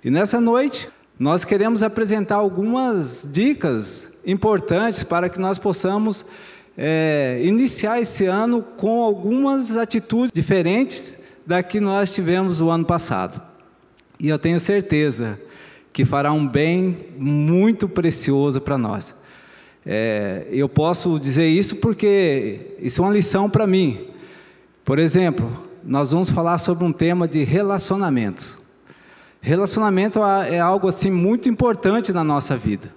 E nessa noite, nós queremos apresentar algumas dicas importantes para que nós possamos iniciar esse ano com algumas atitudes diferentes da que nós tivemos o ano passado. E eu tenho certeza que fará um bem muito precioso para nós. Eu posso dizer isso porque isso é uma lição para mim. Por exemplo, nós vamos falar sobre um tema de relacionamentos. Relacionamento é algo assim muito importante na nossa vida.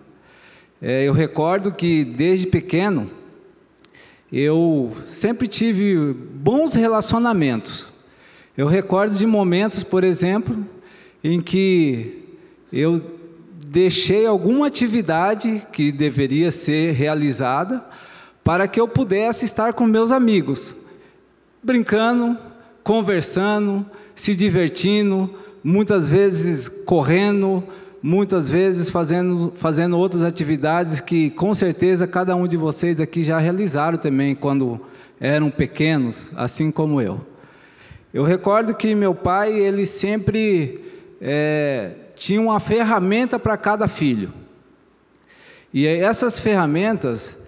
Eu recordo que desde pequeno eu sempre tive bons relacionamentos. Eu recordo de momentos, por exemplo, em que eu deixei alguma atividade que deveria ser realizada para que eu pudesse estar com meus amigos, brincando, conversando, se divertindo, muitas vezes correndo, muitas vezes fazendo outras atividades que com certeza cada um de vocês aqui já realizaram também quando eram pequenos, assim como eu. Eu recordo que meu pai, ele sempre tinha uma ferramenta para cada filho. E essas ferramentas,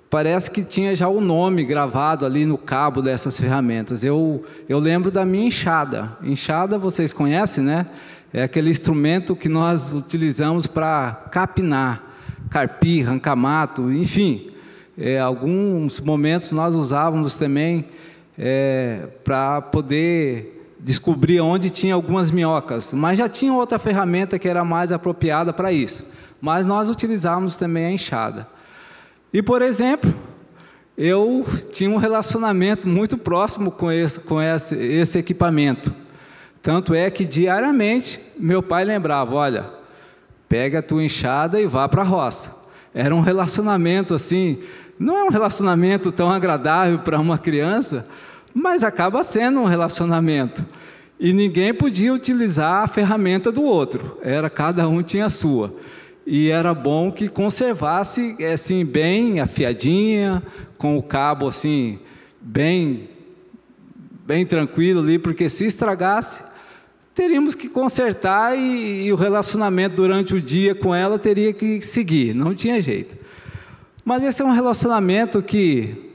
parece que tinha já o nome gravado ali no cabo dessas ferramentas. Eu lembro da minha enxada. Enxada, vocês conhecem, né? É aquele instrumento que nós utilizamos para capinar, carpir, arrancar mato, enfim. Alguns momentos nós usávamos também para poder descobrir onde tinha algumas minhocas, mas já tinha outra ferramenta que era mais apropriada para isso. Mas nós utilizávamos também a enxada. E, por exemplo, eu tinha um relacionamento muito próximo com esse equipamento. Tanto é que diariamente meu pai lembrava, olha, pega a tua enxada e vá para a roça. Era um relacionamento assim, não é um relacionamento tão agradável para uma criança, mas acaba sendo um relacionamento. E ninguém podia utilizar a ferramenta do outro, cada um tinha a sua. E era bom que conservasse assim, bem afiadinha, com o cabo assim, bem tranquilo ali, porque se estragasse, teríamos que consertar e o relacionamento durante o dia com ela teria que seguir, não tinha jeito. Mas esse é um relacionamento que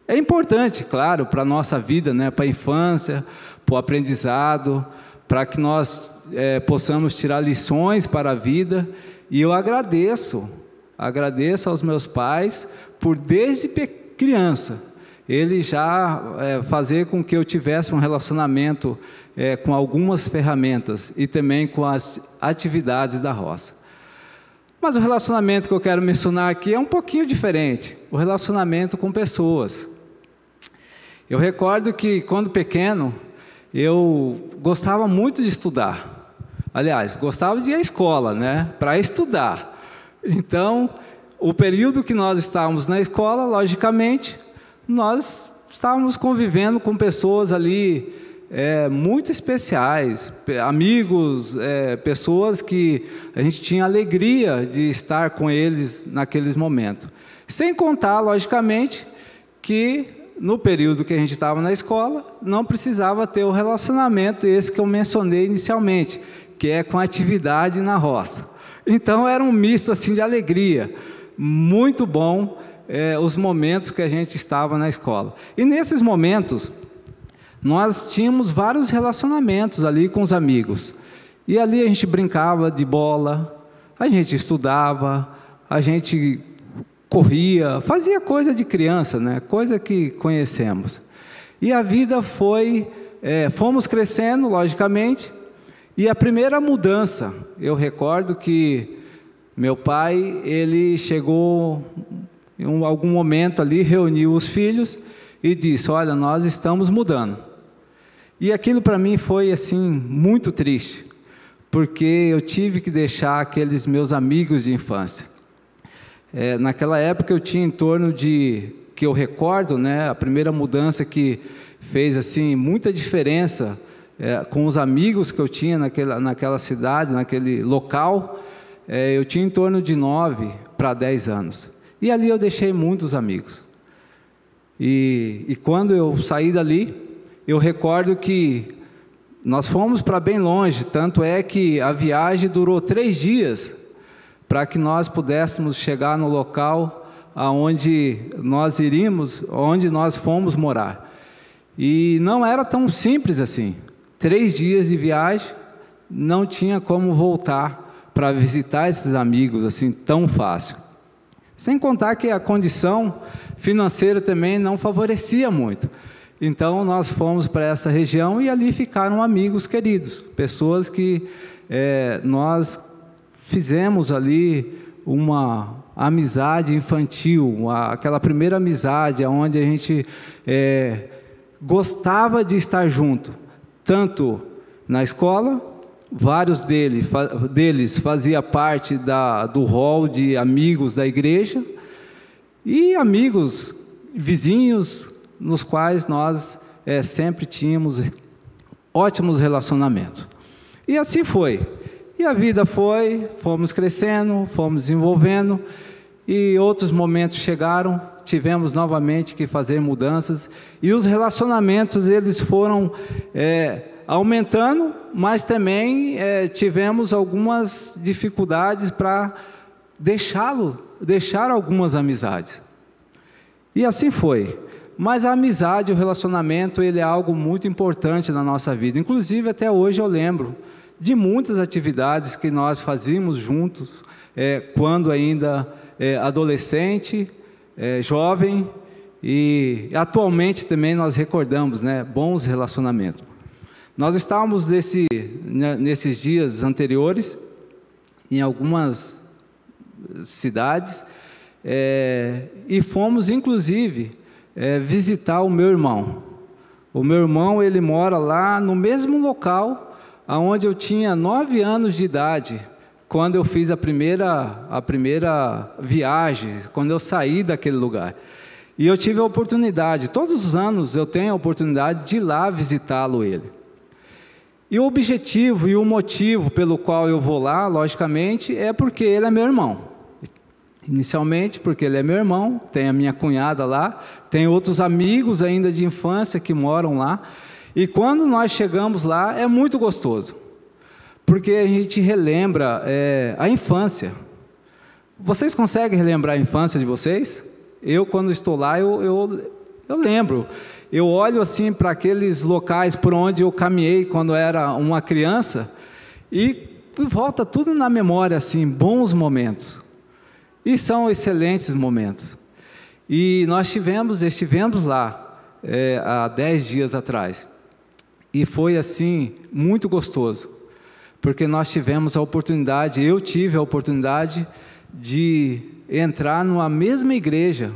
é importante, claro, para a nossa vida, né? Para a infância, para o aprendizado, para que nós possamos tirar lições para a vida. E eu agradeço aos meus pais por, desde criança, eles já fazer com que eu tivesse um relacionamento com algumas ferramentas e também com as atividades da roça. Mas o relacionamento que eu quero mencionar aqui é um pouquinho diferente, o relacionamento com pessoas. Eu recordo que, quando pequeno, eu gostava muito de estudar. Aliás, gostava de ir à escola, né, para estudar. Então, o período que nós estávamos na escola, logicamente, nós estávamos convivendo com pessoas ali muito especiais, amigos, pessoas que a gente tinha alegria de estar com eles naqueles momentos. Sem contar, logicamente, que no período que a gente estava na escola, não precisava ter o relacionamento esse que eu mencionei inicialmente, que é com a atividade na roça. Então era um misto assim de alegria, muito bom os momentos que a gente estava na escola. E nesses momentos, nós tínhamos vários relacionamentos ali com os amigos. E ali a gente brincava de bola, a gente estudava, a gente corria, fazia coisa de criança, né? Coisa que conhecemos. E a vida fomos crescendo, logicamente, e a primeira mudança, eu recordo que meu pai, ele chegou em algum momento ali, reuniu os filhos e disse, olha, nós estamos mudando. E aquilo para mim foi assim, muito triste, porque eu tive que deixar aqueles meus amigos de infância. Naquela época eu tinha em torno de, que eu recordo, né, a primeira mudança que fez assim, muita diferença com os amigos que eu tinha naquela cidade, naquele local, eu tinha em torno de 9 para 10 anos. E ali eu deixei muitos amigos. E quando eu saí dali, eu recordo que nós fomos para bem longe, tanto é que a viagem durou 3 dias para que nós pudéssemos chegar no local aonde nós iríamos, onde nós fomos morar. E não era tão simples assim. 3 dias de viagem, não tinha como voltar para visitar esses amigos assim tão fácil. Sem contar que a condição financeira também não favorecia muito. Então nós fomos para essa região e ali ficaram amigos queridos, pessoas que nós fizemos ali uma amizade infantil, aquela primeira amizade onde a gente gostava de estar junto, tanto na escola, vários deles faziam parte do hall de amigos da igreja, e amigos vizinhos, nos quais nós sempre tínhamos ótimos relacionamentos. E assim foi. E a vida foi, fomos crescendo, fomos desenvolvendo, e outros momentos chegaram, tivemos novamente que fazer mudanças, e os relacionamentos eles foram aumentando, mas também tivemos algumas dificuldades para deixar algumas amizades. E assim foi. Mas a amizade, o relacionamento, ele é algo muito importante na nossa vida. Inclusive, até hoje eu lembro de muitas atividades que nós fazíamos juntos, quando ainda adolescente, jovem, e atualmente também nós recordamos, né, bons relacionamentos. Nós estávamos nesses dias anteriores, em algumas cidades, e fomos, inclusive, visitar o meu irmão. O meu irmão, ele mora lá no mesmo local onde eu tinha 9 anos de idade, quando eu fiz a primeira viagem, quando eu saí daquele lugar. E eu tive a oportunidade, todos os anos eu tenho a oportunidade de ir lá visitá-lo ele. E o objetivo e o motivo pelo qual eu vou lá, logicamente, é porque ele é meu irmão. Inicialmente, porque ele é meu irmão, tem a minha cunhada lá, tem outros amigos ainda de infância que moram lá. E quando nós chegamos lá, é muito gostoso, porque a gente relembra a infância. Vocês conseguem relembrar a infância de vocês? Eu, quando estou lá, eu lembro. Eu olho assim para aqueles locais por onde eu caminhei quando era uma criança, e volta tudo na memória, assim, bons momentos. E são excelentes momentos. E nós estivemos lá há 10 dias atrás. E foi assim, muito gostoso. Porque nós tivemos a oportunidade, eu tive a oportunidade de entrar numa mesma igreja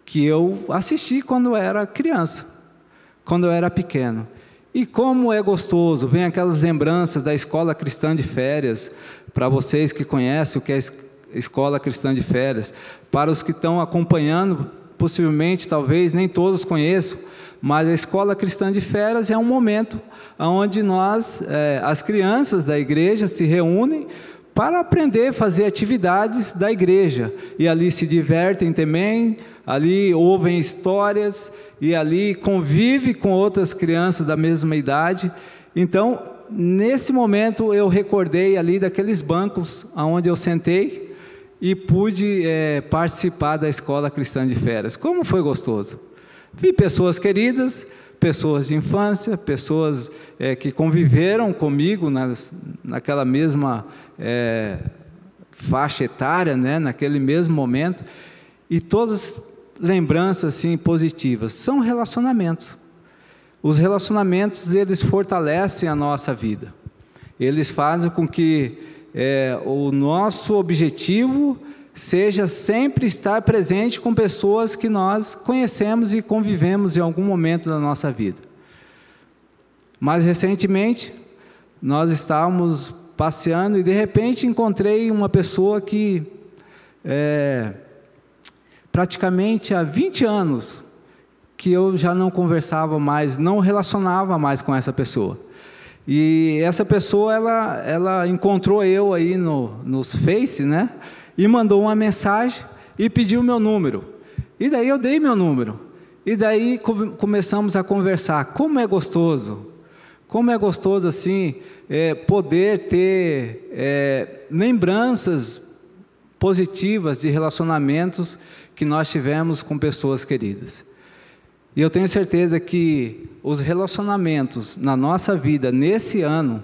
que eu assisti quando eu era criança, quando eu era pequeno. E como é gostoso, vem aquelas lembranças da Escola Cristã de Férias, para vocês que conhecem o que é Escola Cristã de Férias. Para os que estão acompanhando, possivelmente, talvez, nem todos conheçam, mas a Escola Cristã de Férias é um momento onde as crianças da igreja se reúnem para aprender a fazer atividades da igreja, e ali se divertem também, ali ouvem histórias, e ali convive com outras crianças da mesma idade. Então, nesse momento, eu recordei ali daqueles bancos onde eu sentei, e pude participar da Escola Cristã de Férias. Como foi gostoso! Vi pessoas queridas, pessoas de infância, pessoas que conviveram comigo naquela mesma faixa etária, né, naquele mesmo momento, e todas lembranças assim, positivas. São relacionamentos. Os relacionamentos, eles fortalecem a nossa vida. Eles fazem com que o nosso objetivo seja sempre estar presente com pessoas que nós conhecemos e convivemos em algum momento da nossa vida. Mais recentemente, nós estávamos passeando e de repente encontrei uma pessoa que praticamente há 20 anos que eu já não conversava mais, não relacionava mais com essa pessoa. E essa pessoa, ela encontrou eu aí nos Face, né? E mandou uma mensagem e pediu meu número. E daí eu dei meu número. E daí começamos a conversar. Como é gostoso Como é gostoso assim poder ter lembranças positivas de relacionamentos que nós tivemos com pessoas queridas. E eu tenho certeza que os relacionamentos na nossa vida nesse ano,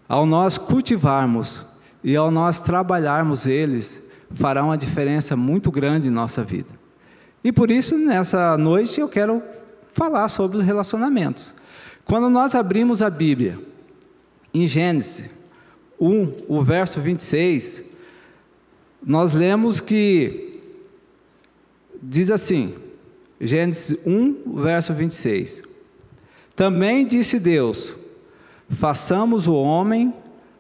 ao nós cultivarmos e ao nós trabalharmos eles, fará uma diferença muito grande em nossa vida. E por isso, nessa noite, eu quero falar sobre os relacionamentos. Quando nós abrimos a Bíblia, em Gênesis 1, o verso 26, nós lemos que diz assim, Gênesis 1, verso 26. Também disse Deus: façamos o homem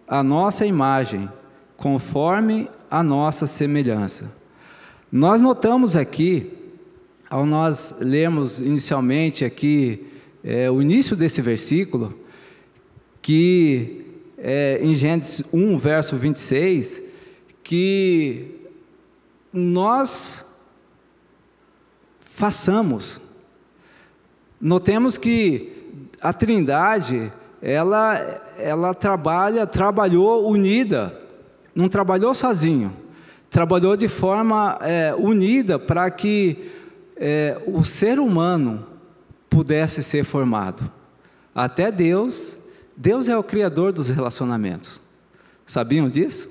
à nossa imagem, conforme a nossa semelhança. Nós notamos aqui, ao nós lermos inicialmente aqui, o início desse versículo, que em Gênesis 1, verso 26, que nós façamos. Notemos que a Trindade, ela trabalhou unida, não trabalhou sozinho, trabalhou de forma unida para que o ser humano pudesse ser formado. Até Deus é o criador dos relacionamentos. Sabiam disso?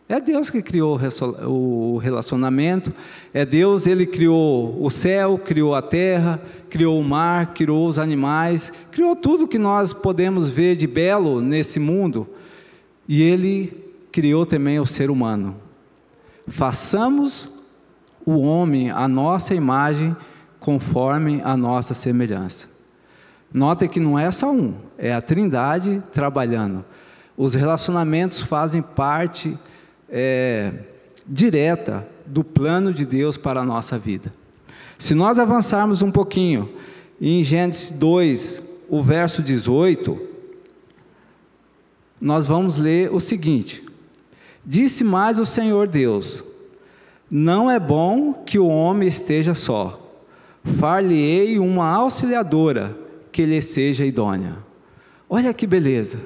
É Deus que criou o relacionamento, é Deus, Ele criou o céu, criou a terra, criou o mar, criou os animais, criou tudo que nós podemos ver de belo nesse mundo, e Ele criou também o ser humano. Façamos o homem à nossa imagem, conforme a nossa semelhança. Nota que não é só um, é a Trindade trabalhando. Os relacionamentos fazem parte direta do plano de Deus para a nossa vida. Se nós avançarmos um pouquinho, em Gênesis 2, o verso 18, nós vamos ler o seguinte: disse mais o Senhor Deus: não é bom que o homem esteja só, far-lhe-ei uma auxiliadora que lhe seja idônea. Olha que beleza,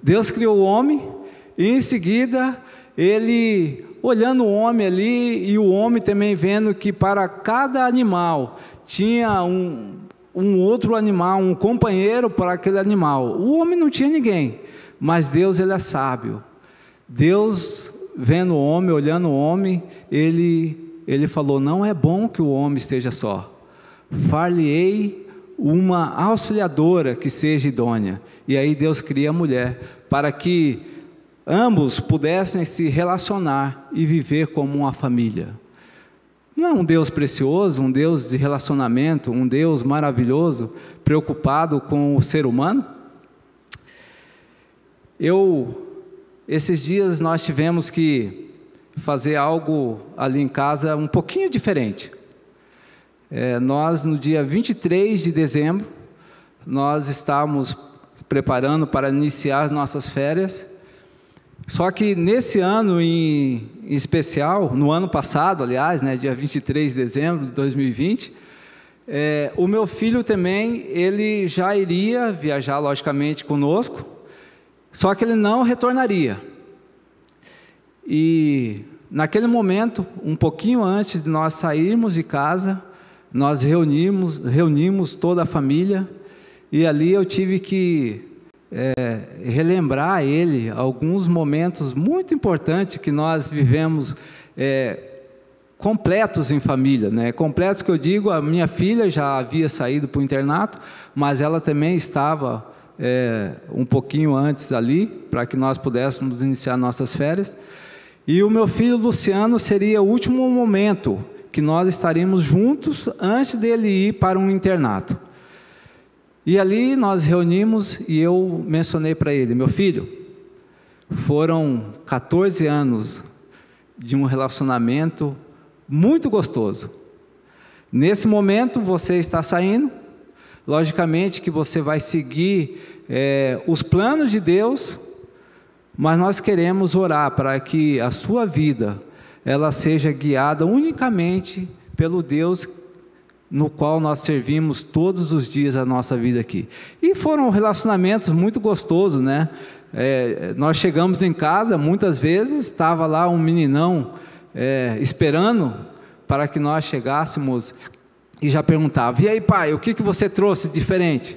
Deus criou o homem, e em seguida Ele, olhando o homem ali, e o homem também vendo que para cada animal tinha um outro animal, um companheiro para aquele animal. O homem não tinha ninguém, mas Deus, Ele é sábio. Deus, vendo o homem, olhando o homem, ele falou: não é bom que o homem esteja só, far-lhe-ei uma auxiliadora que seja idônea. E aí Deus cria a mulher, para que ambos pudessem se relacionar e viver como uma família. Não é um Deus precioso, um Deus de relacionamento, um Deus maravilhoso, preocupado com o ser humano? Esses dias nós tivemos que fazer algo ali em casa um pouquinho diferente. Nós, no dia 23 de dezembro, nós estávamos preparando para iniciar as nossas férias. Só que nesse ano em especial, no ano passado, aliás, dia 23 de dezembro de 2020, o meu filho também, ele já iria viajar, logicamente, conosco, só que ele não retornaria. E naquele momento, um pouquinho antes de nós sairmos de casa, nós reunimos toda a família, e ali eu tive que relembrar a ele alguns momentos muito importantes que nós vivemos completos em família, completos que eu digo, a minha filha já havia saído para o internato, mas ela também estava um pouquinho antes ali, para que nós pudéssemos iniciar nossas férias, e o meu filho Luciano seria o último momento que nós estaríamos juntos antes dele ir para um internato. E ali nós reunimos e eu mencionei para ele: meu filho, foram 14 anos de um relacionamento muito gostoso. Nesse momento você está saindo, logicamente que você vai seguir os planos de Deus, mas nós queremos orar para que a sua vida ela seja guiada unicamente pelo Deus no qual nós servimos todos os dias a nossa vida aqui. E foram relacionamentos muito gostosos, né? Nós chegamos em casa, muitas vezes, estava lá um meninão esperando para que nós chegássemos e já perguntava: e aí, pai, o que você trouxe de diferente?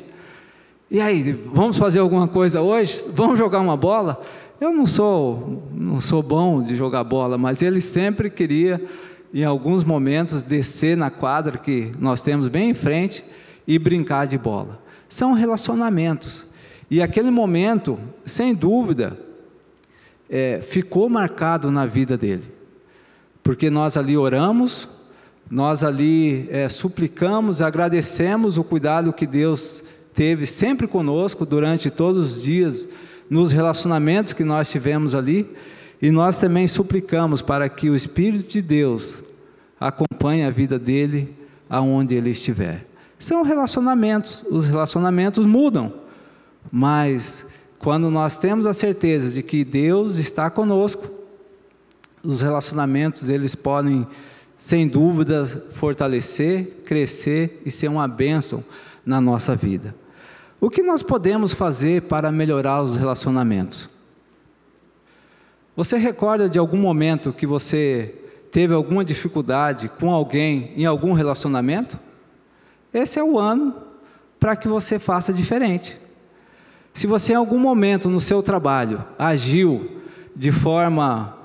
E aí, vamos fazer alguma coisa hoje? Vamos jogar uma bola? Eu não sou bom de jogar bola, mas ele sempre queria, em alguns momentos, descer na quadra que nós temos bem em frente e brincar de bola. São relacionamentos. E aquele momento, sem dúvida, ficou marcado na vida dele. Porque nós ali oramos, nós ali suplicamos, agradecemos o cuidado que Deus teve sempre conosco durante todos os dias, nos relacionamentos que nós tivemos ali, e nós também suplicamos para que o Espírito de Deus acompanhe a vida dele aonde ele estiver. São relacionamentos, os relacionamentos mudam, mas quando nós temos a certeza de que Deus está conosco, os relacionamentos eles podem, sem dúvida, fortalecer, crescer e ser uma bênção na nossa vida. O que nós podemos fazer para melhorar os relacionamentos? Você recorda de algum momento que você teve alguma dificuldade com alguém em algum relacionamento? Esse é o ano para que você faça diferente. Se você em algum momento no seu trabalho agiu de forma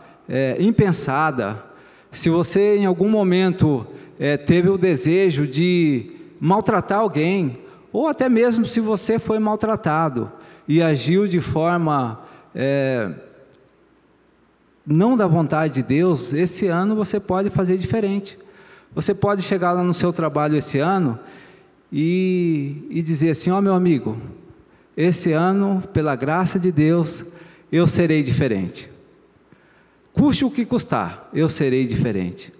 impensada, se você em algum momento teve o desejo de maltratar alguém, ou até mesmo se você foi maltratado e agiu de forma não da vontade de Deus, esse ano você pode fazer diferente. Você pode chegar lá no seu trabalho esse ano e dizer assim: ó, meu amigo, esse ano, pela graça de Deus, eu serei diferente. Custe o que custar, eu serei diferente.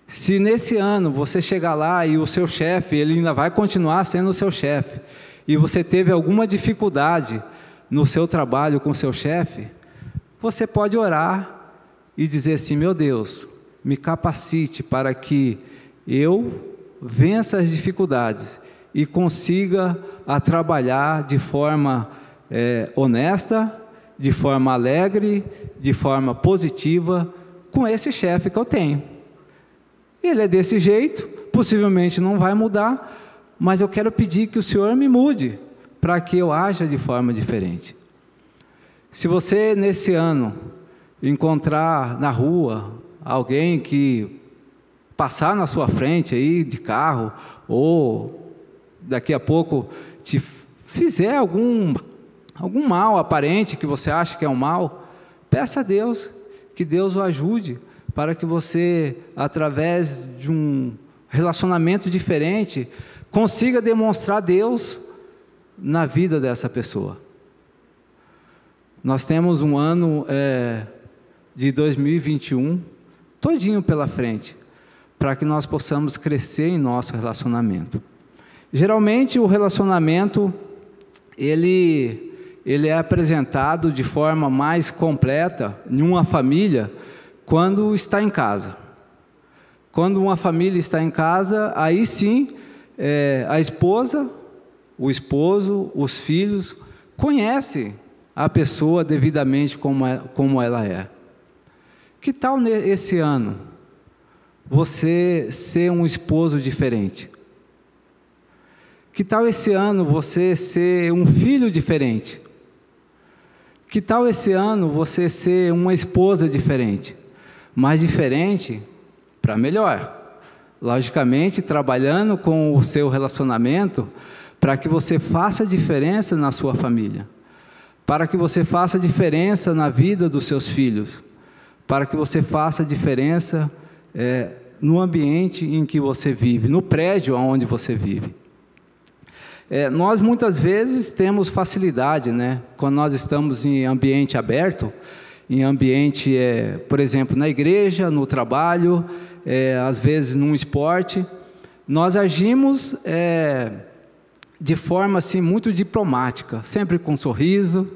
Se nesse ano você chegar lá e o seu chefe, ele ainda vai continuar sendo o seu chefe, e você teve alguma dificuldade no seu trabalho com o seu chefe, você pode orar e dizer assim: meu Deus, me capacite para que eu vença as dificuldades e consiga trabalhar de forma honesta, de forma alegre, de forma positiva com esse chefe que eu tenho. Ele é desse jeito, possivelmente não vai mudar, mas eu quero pedir que o Senhor me mude, para que eu haja de forma diferente. Se você nesse ano encontrar na rua alguém que passar na sua frente aí de carro, ou daqui a pouco te fizer algum mal aparente que você acha que é um mal, peça a Deus que Deus o ajude, para que você, através de um relacionamento diferente, consiga demonstrar Deus na vida dessa pessoa. Nós temos um ano de 2021 todinho pela frente, para que nós possamos crescer em nosso relacionamento. Geralmente o relacionamento ele é apresentado de forma mais completa em uma família quando está em casa. Quando uma família está em casa, aí sim a esposa, o esposo, os filhos conhecem a pessoa devidamente como ela é. Que tal esse ano você ser um esposo diferente? Que tal esse ano você ser um filho diferente? Que tal esse ano você ser uma esposa diferente? Mas diferente para melhor. Logicamente, trabalhando com o seu relacionamento para que você faça diferença na sua família, para que você faça diferença na vida dos seus filhos, para que você faça diferença no ambiente em que você vive, no prédio onde você vive. Nós muitas vezes temos facilidade, né? Quando nós estamos em ambiente aberto, em ambiente, por exemplo, na igreja, no trabalho, às vezes num esporte, nós agimos de forma assim, muito diplomática, sempre com um sorriso,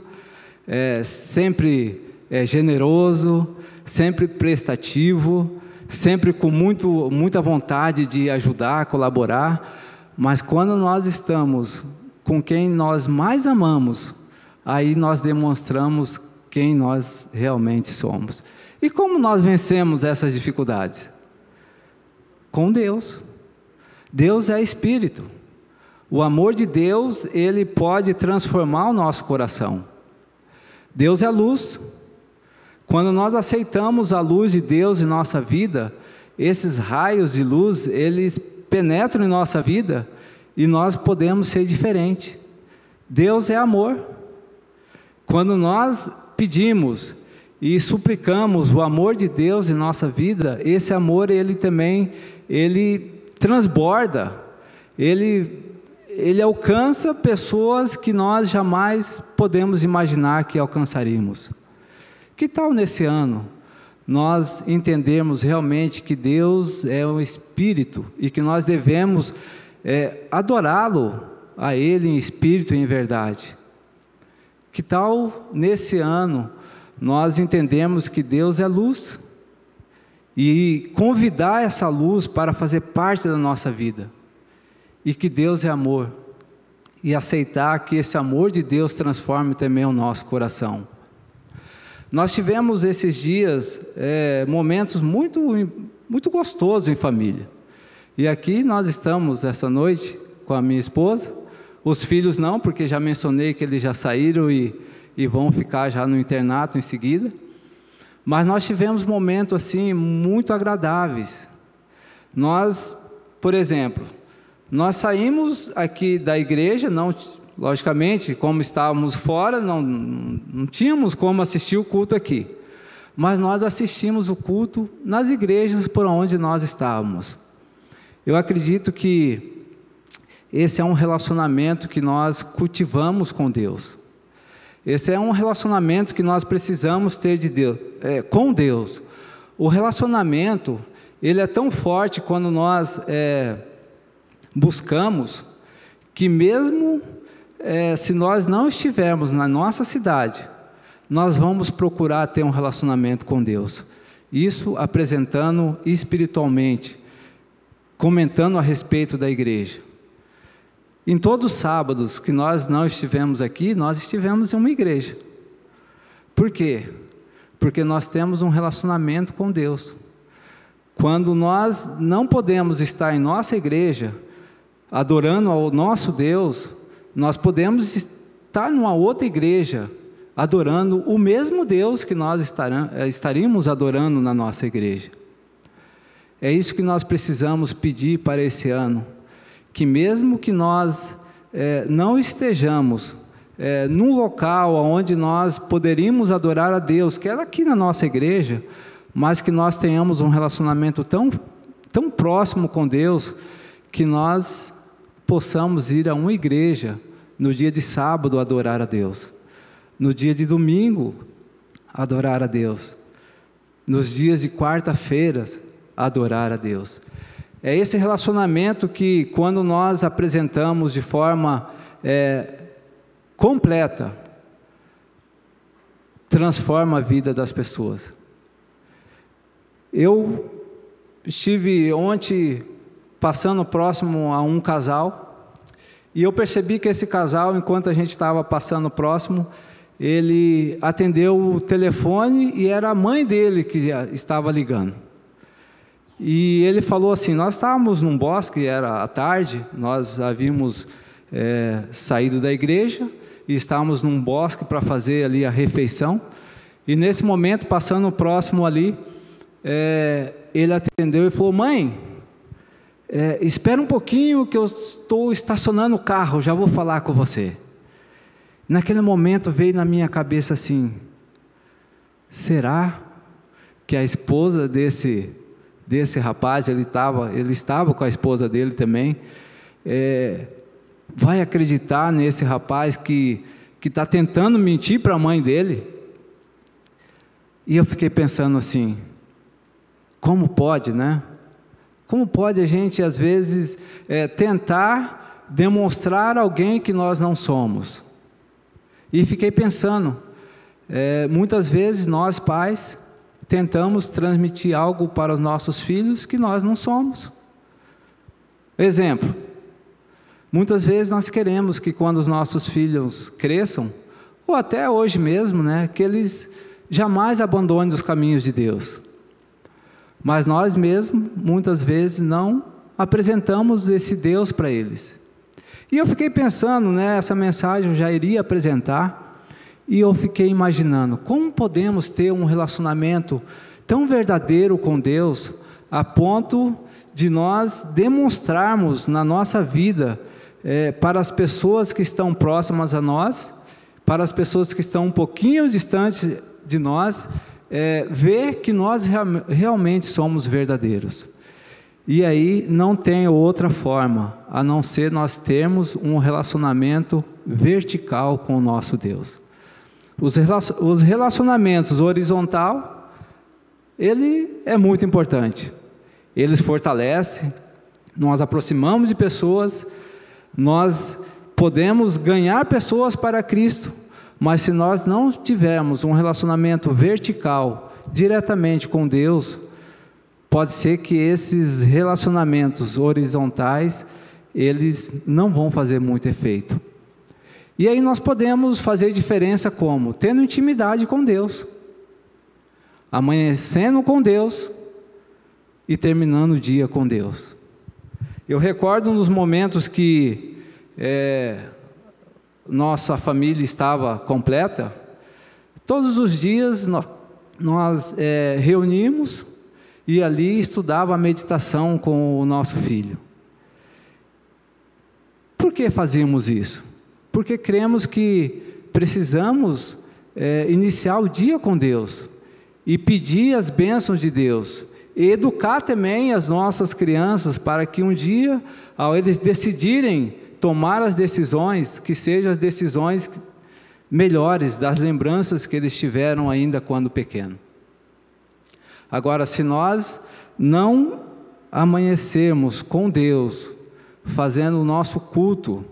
sempre generoso, sempre prestativo, sempre com muita vontade de ajudar, colaborar, mas quando nós estamos com quem nós mais amamos, aí nós demonstramos quem nós realmente somos. E como nós vencemos essas dificuldades? Com Deus. Deus é Espírito. O amor de Deus, ele pode transformar o nosso coração. Deus é luz. Quando nós aceitamos a luz de Deus em nossa vida, esses raios de luz, eles penetram em nossa vida e nós podemos ser diferentes. Deus é amor. Quando nós pedimos e suplicamos o amor de Deus em nossa vida, esse amor, ele também, ele transborda, ele alcança pessoas que nós jamais podemos imaginar que alcançaríamos. Que tal nesse ano nós entendermos realmente que Deus é um Espírito e que nós devemos adorá-lo a Ele em espírito e em verdade? Que tal nesse ano nós entendemos que Deus é luz e convidar essa luz para fazer parte da nossa vida, e que Deus é amor, e aceitar que esse amor de Deus transforme também o nosso coração. Nós tivemos esses dias momentos muito gostosos em família, e aqui nós estamos essa noite com a minha esposa, os filhos não, porque já mencionei que eles já saíram e vão ficar já no internato em seguida, mas nós tivemos momentos assim muito agradáveis. Nós, por exemplo, nós saímos aqui da igreja, não, logicamente, como estávamos fora, não tínhamos como assistir o culto aqui, mas nós assistimos o culto nas igrejas por onde nós estávamos. Eu acredito que esse é um relacionamento que nós cultivamos com Deus. Esse é um relacionamento que nós precisamos ter de Deus, com Deus. O relacionamento, ele é tão forte quando nós buscamos, que mesmo se nós não estivermos na nossa cidade, nós vamos procurar ter um relacionamento com Deus. Isso apresentando espiritualmente, comentando a respeito da igreja. Em todos os sábados que nós não estivemos aqui, nós estivemos em uma igreja. Por quê? Porque nós temos um relacionamento com Deus. Quando nós não podemos estar em nossa igreja, adorando ao nosso Deus, nós podemos estar numa outra igreja, adorando o mesmo Deus que nós estaríamos adorando na nossa igreja. É isso que nós precisamos pedir para esse ano, que mesmo que nós não estejamos num local onde nós poderíamos adorar a Deus, que era aqui na nossa igreja, mas que nós tenhamos um relacionamento tão próximo com Deus, que nós possamos ir a uma igreja no dia de sábado adorar a Deus, no dia de domingo adorar a Deus, nos dias de quarta-feira adorar a Deus. É esse relacionamento que, quando nós apresentamos de forma completa, transforma a vida das pessoas. Eu estive ontem passando próximo a um casal, e eu percebi que esse casal, enquanto a gente estava passando próximo, ele atendeu o telefone e era a mãe dele que estava ligando. E ele falou assim: nós estávamos num bosque, era à tarde, nós havíamos saído da igreja e estávamos num bosque para fazer ali a refeição, e nesse momento, passando próximo ali, ele atendeu e falou: mãe, espera um pouquinho que eu estou estacionando o carro, já vou falar com você. Naquele momento veio na minha cabeça assim: será que a esposa desse rapaz, ele estava com a esposa dele também, vai acreditar nesse rapaz que está tentando mentir para a mãe dele? E eu fiquei pensando assim: como pode, né? Como pode a gente, às vezes, tentar demonstrar alguém que nós não somos? E fiquei pensando, muitas vezes nós pais, tentamos transmitir algo para os nossos filhos que nós não somos. Exemplo, muitas vezes nós queremos que quando os nossos filhos cresçam, ou até hoje mesmo, que eles jamais abandonem os caminhos de Deus. Mas nós mesmos, muitas vezes, não apresentamos esse Deus para eles. E eu fiquei pensando, essa mensagem eu já iria apresentar, e eu fiquei imaginando, como podemos ter um relacionamento tão verdadeiro com Deus, a ponto de nós demonstrarmos na nossa vida, para as pessoas que estão próximas a nós, para as pessoas que estão um pouquinho distantes de nós, ver que nós realmente somos verdadeiros. E aí não tem outra forma, a não ser nós termos um relacionamento vertical com o nosso Deus. Os relacionamentos horizontal, ele é muito importante. Eles fortalecem, nós aproximamos de pessoas, nós podemos ganhar pessoas para Cristo, mas se nós não tivermos um relacionamento vertical, diretamente com Deus, pode ser que esses relacionamentos horizontais, eles não vão fazer muito efeito. E aí nós podemos fazer diferença como? Tendo intimidade com Deus, amanhecendo com Deus e terminando o dia com Deus. Eu recordo um dos momentos que nossa família estava completa. Todos os dias nós reunimos e ali estudava a meditação com o nosso filho. Por que fazíamos isso? Porque cremos que precisamos iniciar o dia com Deus e pedir as bênçãos de Deus, e educar também as nossas crianças para que um dia, ao eles decidirem tomar as decisões, que sejam as decisões melhores das lembranças que eles tiveram ainda quando pequeno. Agora, se nós não amanhecermos com Deus, fazendo o nosso culto,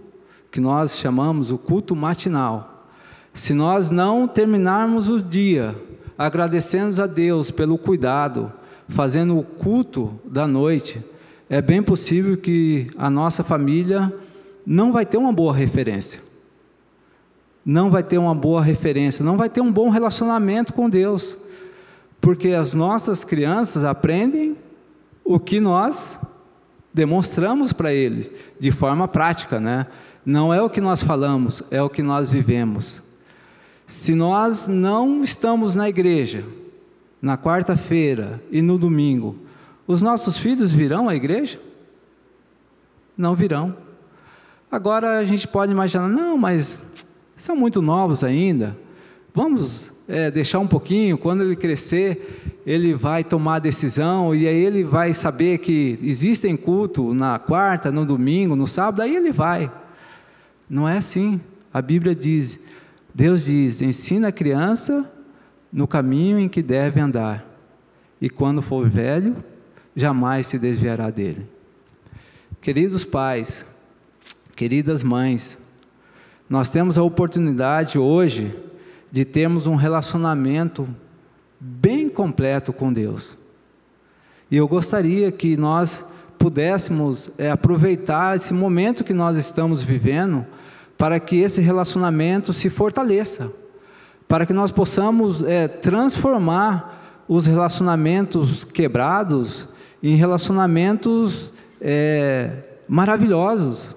que nós chamamos o culto matinal, se nós não terminarmos o dia agradecendo a Deus pelo cuidado, fazendo o culto da noite, é bem possível que a nossa família não vai ter uma boa referência. Não vai ter uma boa referência, não vai ter um bom relacionamento com Deus. Porque as nossas crianças aprendem o que nós demonstramos para eles, de forma prática, Não é o que nós falamos, é o que nós vivemos. Se nós não estamos na igreja, na quarta-feira e no domingo, os nossos filhos virão à igreja? Não virão. Agora a gente pode imaginar, não, mas são muito novos ainda, vamos deixar um pouquinho, quando ele crescer, ele vai tomar a decisão, e aí ele vai saber que existem culto na quarta, no domingo, no sábado, aí ele vai. Não é assim. A Bíblia diz, Deus diz, ensina a criança no caminho em que deve andar, e quando for velho, jamais se desviará dele. Queridos pais, queridas mães, nós temos a oportunidade hoje de termos um relacionamento bem completo com Deus. E eu gostaria que nós pudéssemos aproveitar esse momento que nós estamos vivendo para que esse relacionamento se fortaleça, para que nós possamos transformar os relacionamentos quebrados em relacionamentos maravilhosos.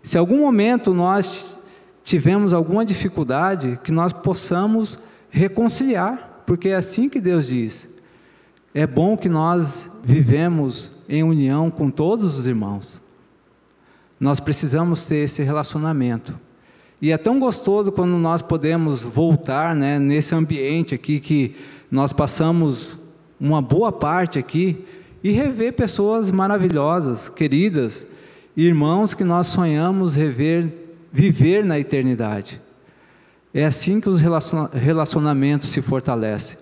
Se algum momento nós tivemos alguma dificuldade, que nós possamos reconciliar, porque é assim que Deus diz. É bom que nós vivemos em união com todos os irmãos. Nós precisamos ter esse relacionamento. E é tão gostoso quando nós podemos voltar, nesse ambiente aqui, que nós passamos uma boa parte aqui, e rever pessoas maravilhosas, queridas, irmãos que nós sonhamos viver na eternidade. É assim que os relacionamentos se fortalecem.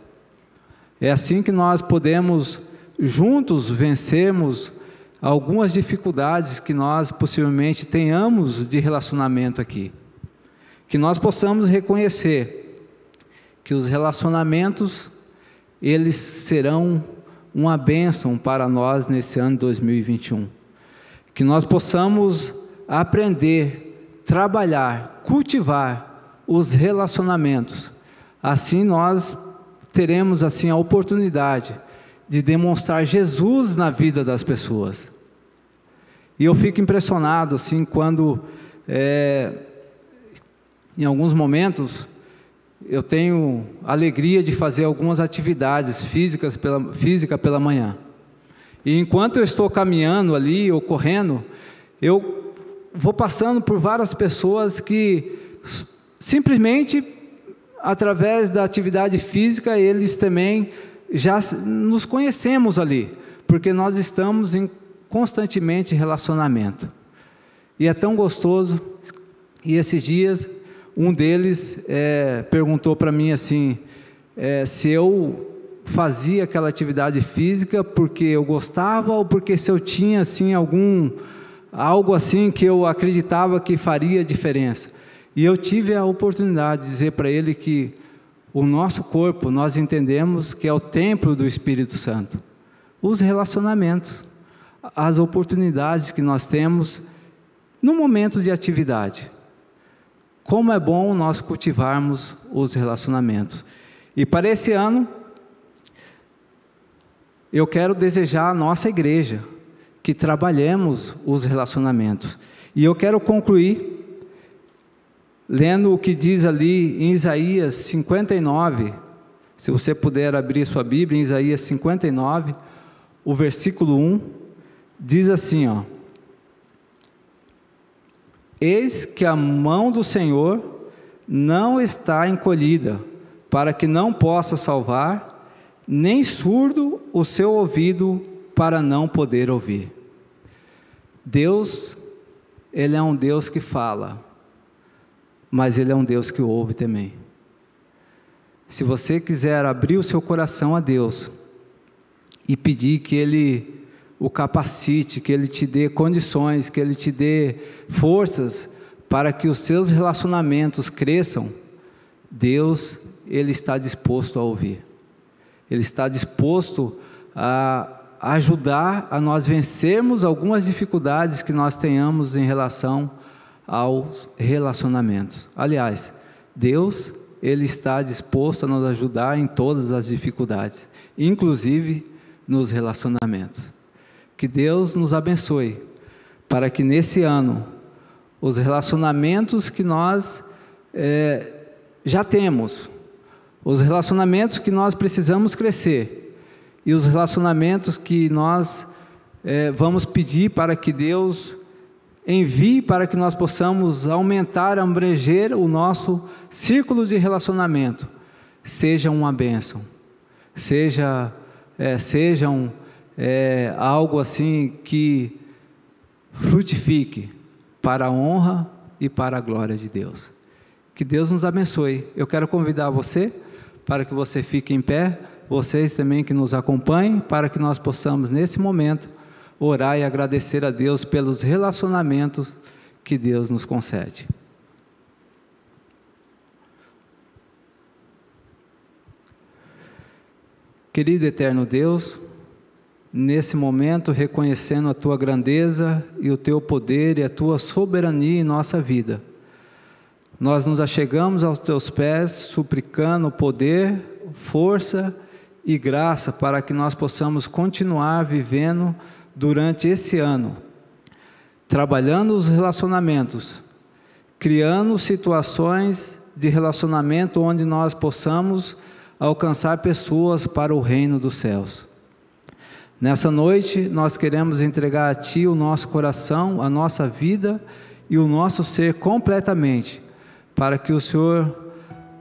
É assim que nós podemos juntos vencermos algumas dificuldades que nós possivelmente tenhamos de relacionamento aqui. Que nós possamos reconhecer que os relacionamentos, eles serão uma bênção para nós nesse ano de 2021. Que nós possamos aprender, trabalhar, cultivar os relacionamentos. Assim nós teremos assim a oportunidade de demonstrar Jesus na vida das pessoas. E eu fico impressionado assim quando em alguns momentos eu tenho alegria de fazer algumas atividades físicas pela manhã. E enquanto eu estou caminhando ali ou correndo, eu vou passando por várias pessoas que simplesmente através da atividade física eles também já nos conhecemos ali, porque nós estamos constantemente em relacionamento. E é tão gostoso. E esses dias um deles perguntou para mim assim, se eu fazia aquela atividade física porque eu gostava ou porque se eu tinha assim algo assim que eu acreditava que faria diferença. E eu tive a oportunidade de dizer para ele que o nosso corpo, nós entendemos que é o templo do Espírito Santo. Os relacionamentos, as oportunidades que nós temos no momento de atividade. Como é bom nós cultivarmos os relacionamentos. E para esse ano, eu quero desejar à nossa igreja que trabalhemos os relacionamentos. E eu quero concluir lendo o que diz ali em Isaías 59, se você puder abrir sua Bíblia, em Isaías 59, o versículo 1, diz assim, ó: Eis que a mão do Senhor não está encolhida, para que não possa salvar, nem surdo o seu ouvido para não poder ouvir. Deus, Ele é um Deus que fala, mas Ele é um Deus que ouve também. Se você quiser abrir o seu coração a Deus e pedir que Ele o capacite, que Ele te dê condições, que Ele te dê forças para que os seus relacionamentos cresçam, Deus, Ele está disposto a ouvir. Ele está disposto a ajudar a nós vencermos algumas dificuldades que nós tenhamos em relação aos relacionamentos. Aliás, Deus, Ele está disposto a nos ajudar em todas as dificuldades, inclusive nos relacionamentos. Que Deus nos abençoe, para que nesse ano, os relacionamentos que nós já temos, os relacionamentos que nós precisamos crescer, e os relacionamentos que nós vamos pedir para que Deus envie para que nós possamos aumentar, abranger o nosso círculo de relacionamento, seja uma bênção, sejam algo assim que frutifique para a honra e para a glória de Deus. Que Deus nos abençoe. Eu quero convidar você para que você fique em pé, vocês também que nos acompanhem, para que nós possamos nesse momento orar e agradecer a Deus pelos relacionamentos que Deus nos concede. Querido eterno Deus, nesse momento reconhecendo a Tua grandeza e o Teu poder e a Tua soberania em nossa vida, nós nos achegamos aos Teus pés, suplicando poder, força e graça para que nós possamos continuar vivendo durante esse ano, trabalhando os relacionamentos, criando situações de relacionamento onde nós possamos alcançar pessoas para o reino dos céus. Nessa noite, nós queremos entregar a Ti o nosso coração, a nossa vida e o nosso ser completamente, para que o Senhor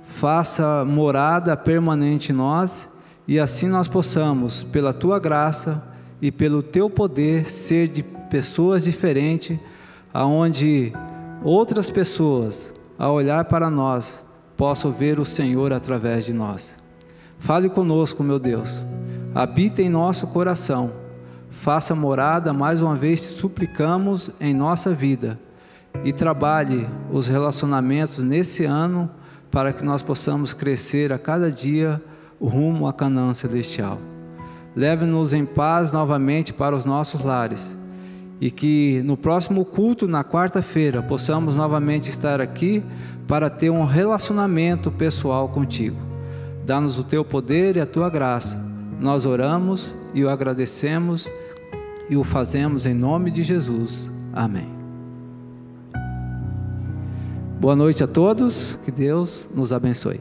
faça morada permanente em nós, e assim nós possamos, pela Tua graça e pelo Teu poder, ser de pessoas diferentes, aonde outras pessoas, ao olhar para nós, possam ver o Senhor através de nós. Fale conosco, meu Deus, habita em nosso coração, faça morada, mais uma vez te suplicamos, em nossa vida, e trabalhe os relacionamentos nesse ano, para que nós possamos crescer a cada dia rumo à Canaã celestial. Leve-nos em paz novamente para os nossos lares, e que no próximo culto, na quarta-feira, possamos novamente estar aqui para ter um relacionamento pessoal contigo. Dá-nos o teu poder e a tua graça. Nós oramos e o agradecemos e o fazemos em nome de Jesus. Amém. Boa noite a todos, que Deus nos abençoe.